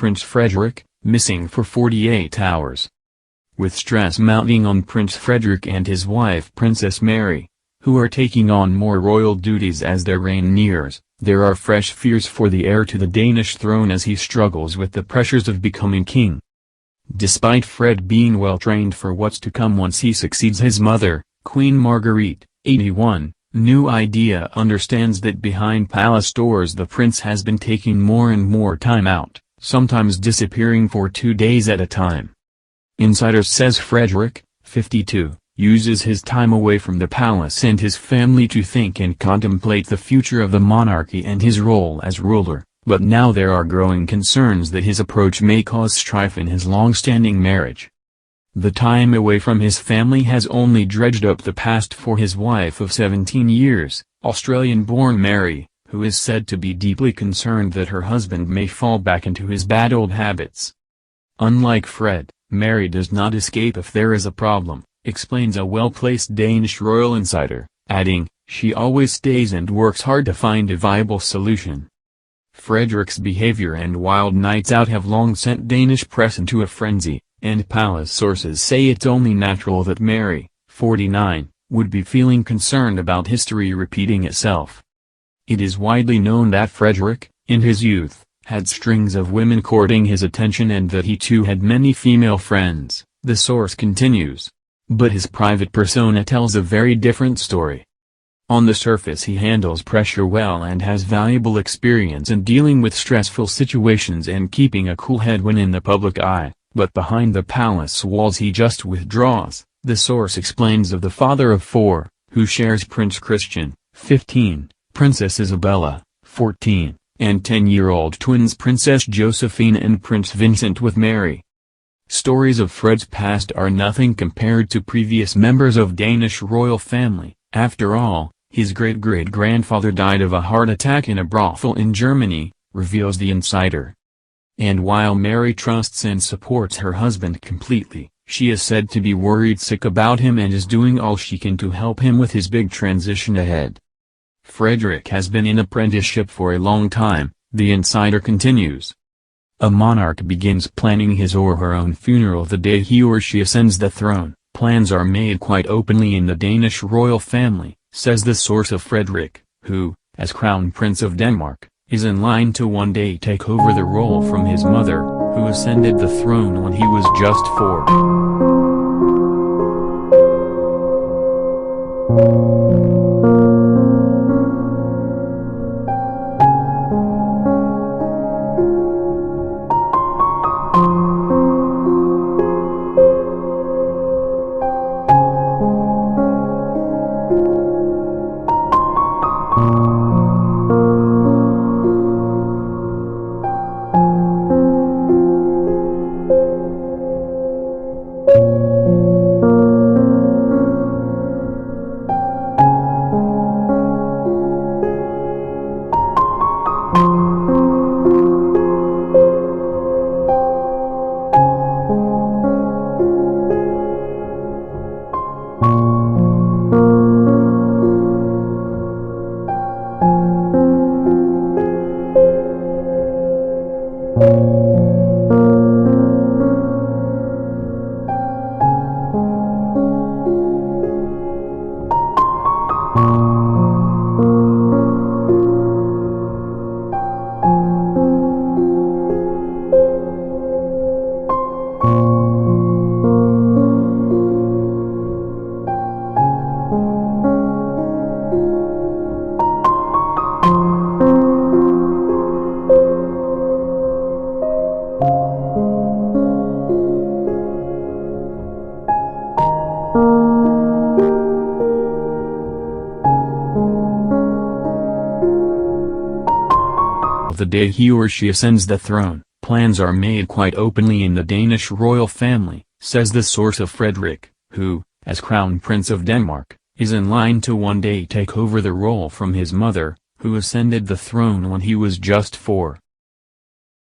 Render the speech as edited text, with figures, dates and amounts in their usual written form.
Prince Frederik, missing for 48 hours. With stress mounting on Prince Frederik and his wife Princess Mary, who are taking on more royal duties as their reign nears, there are fresh fears for the heir to the Danish throne as he struggles with the pressures of becoming king. Despite Fred being well trained for what's to come once he succeeds his mother, Queen Marguerite, 81, new idea understands that behind palace doors the prince has been taking more and more time out, sometimes disappearing for 2 days at a time. Insider says Frederik, 52, uses his time away from the palace and his family to think and contemplate the future of the monarchy and his role as ruler, but now there are growing concerns that his approach may cause strife in his long-standing marriage. The time away from his family has only dredged up the past for his wife of 17 years, Australian-born Mary, who is said to be deeply concerned that her husband may fall back into his bad old habits. Unlike Fred, Mary does not escape if there is a problem, explains a well-placed Danish royal insider, adding, she always stays and works hard to find a viable solution. Frederik's behavior and wild nights out have long sent Danish press into a frenzy, and palace sources say it's only natural that Mary, 49, would be feeling concerned about history repeating itself. It is widely known that Frederik, in his youth, had strings of women courting his attention and that he too had many female friends, the source continues. But his private persona tells a very different story. On the surface he handles pressure well and has valuable experience in dealing with stressful situations and keeping a cool head when in the public eye, but behind the palace walls he just withdraws, the source explains of the father of 4, who shares Prince Christian, 15, Princess Isabella, 14, and 10-year-old twins Princess Josephine and Prince Vincent with Mary. Stories of Fred's past are nothing compared to previous members of Danish royal family. After all, his great-great-grandfather died of a heart attack in a brothel in Germany, reveals the insider. And while Mary trusts and supports her husband completely, she is said to be worried sick about him and is doing all she can to help him with his big transition ahead. Frederik has been in apprenticeship for a long time, the insider continues. A monarch begins planning his or her own funeral the day he or she ascends the throne. Plans are made quite openly in the Danish royal family, says the source of Frederik, who, as Crown Prince of Denmark, is in line to one day take over the role from his mother, who ascended the throne when he was just 4. The day he or she ascends the throne. Plans are made quite openly in the Danish royal family, says the source of Frederik, who, as Crown Prince of Denmark, is in line to one day take over the role from his mother, who ascended the throne when he was just 4.